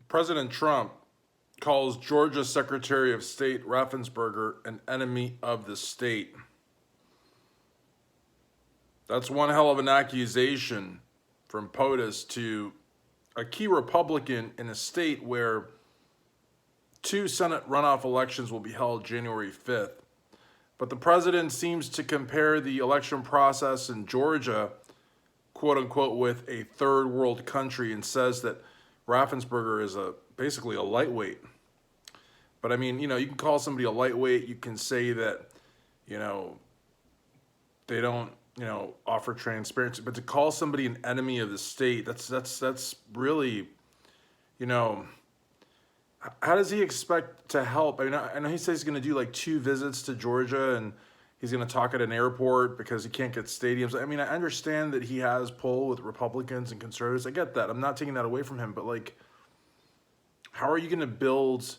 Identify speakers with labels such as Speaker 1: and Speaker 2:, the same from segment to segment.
Speaker 1: President Trump calls Georgia Secretary of State Raffensperger an enemy of the state. That's one hell of an accusation from POTUS to a key Republican in a state where 2 Senate runoff elections will be held January 5th. But the president seems to compare the election process in Georgia, quote unquote, with a third world country, and says that Raffensperger is basically a lightweight. But I mean, you can call somebody a lightweight. You can say that, they don't, offer transparency. But to call somebody an enemy of the state, that's really, how does he expect to help? I mean, I know he says he's going to do like 2 visits to Georgia and he's going to talk at an airport because he can't get stadiums. I mean, I understand that he has pull with Republicans and conservatives. I get that. I'm not taking that away from him. But like, how are you going to build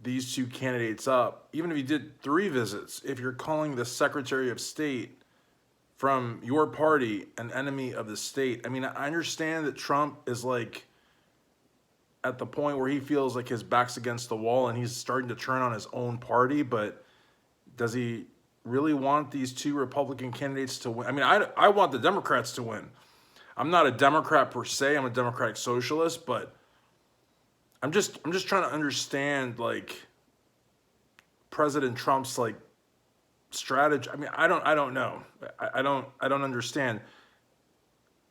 Speaker 1: these 2 candidates up? Even if you did 3 visits, if you're calling the Secretary of State from your party an enemy of the state. I mean, I understand that Trump is like at the point where he feels like his back's against the wall and he's starting to turn on his own party, but does he really want these 2 Republican candidates to win? I mean, I want the Democrats to win. I'm not a Democrat per se. I'm a Democratic socialist, but I'm just trying to understand like President Trump's like strategy. I mean, I don't know. I don't understand.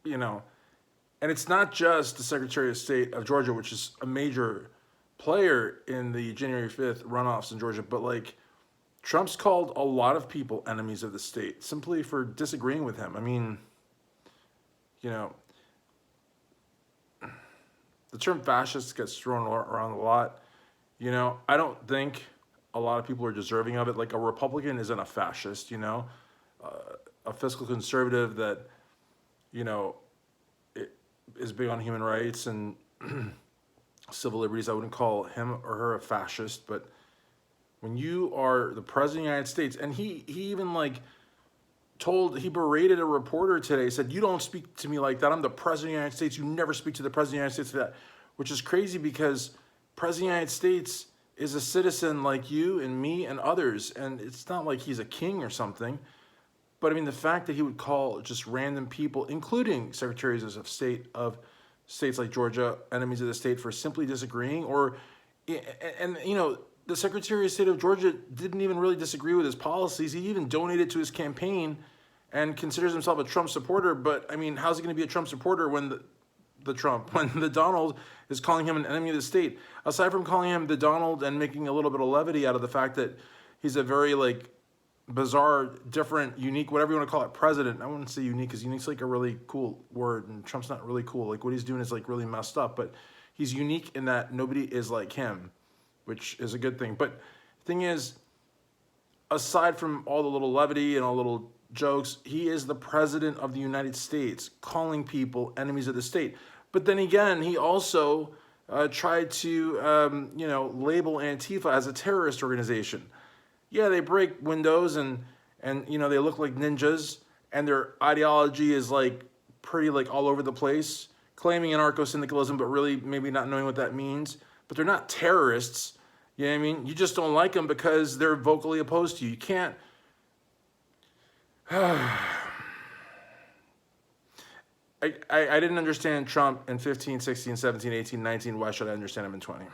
Speaker 1: And it's not just the Secretary of State of Georgia, which is a major player in the January 5th runoffs in Georgia, but like Trump's called a lot of people enemies of the state simply for disagreeing with him. I mean, the term fascist gets thrown around a lot. I don't think a lot of people are deserving of it. Like a Republican isn't a fascist, a fiscal conservative that, is big on human rights and civil liberties. I wouldn't call him or her a fascist, but when you are the president of the United States, and he even like he berated a reporter today, said, "You don't speak to me like that. I'm the president of the United States. You never speak to the president of the United States like that," which is crazy because president of the United States is a citizen like you and me and others, and it's not like he's a king or something. But I mean, the fact that he would call just random people, including secretaries of state of states like Georgia, enemies of the state for simply disagreeing, and the Secretary of State of Georgia didn't even really disagree with his policies. He even donated to his campaign and considers himself a Trump supporter. But I mean, how's he going to be a Trump supporter when the Donald is calling him an enemy of the state? Aside from calling him the Donald and making a little bit of levity out of the fact that he's a very like bizarre, different, unique, whatever you want to call it, president. I wouldn't say unique because unique's like a really cool word, and Trump's not really cool. Like what he's doing is like really messed up, but he's unique in that nobody is like him, which is a good thing. But the thing is, aside from all the little levity and all the little jokes, he is the president of the United States, calling people enemies of the state. But then again, he also tried to, label Antifa as a terrorist organization. Yeah, they break windows and they look like ninjas, and their ideology is like pretty like all over the place, claiming anarcho-syndicalism, but really maybe not knowing what that means. But they're not terrorists. You know what I mean? You just don't like them because they're vocally opposed to you. You can't. I didn't understand Trump in 15, 16, 17, 18, 19. Why should I understand him in 20?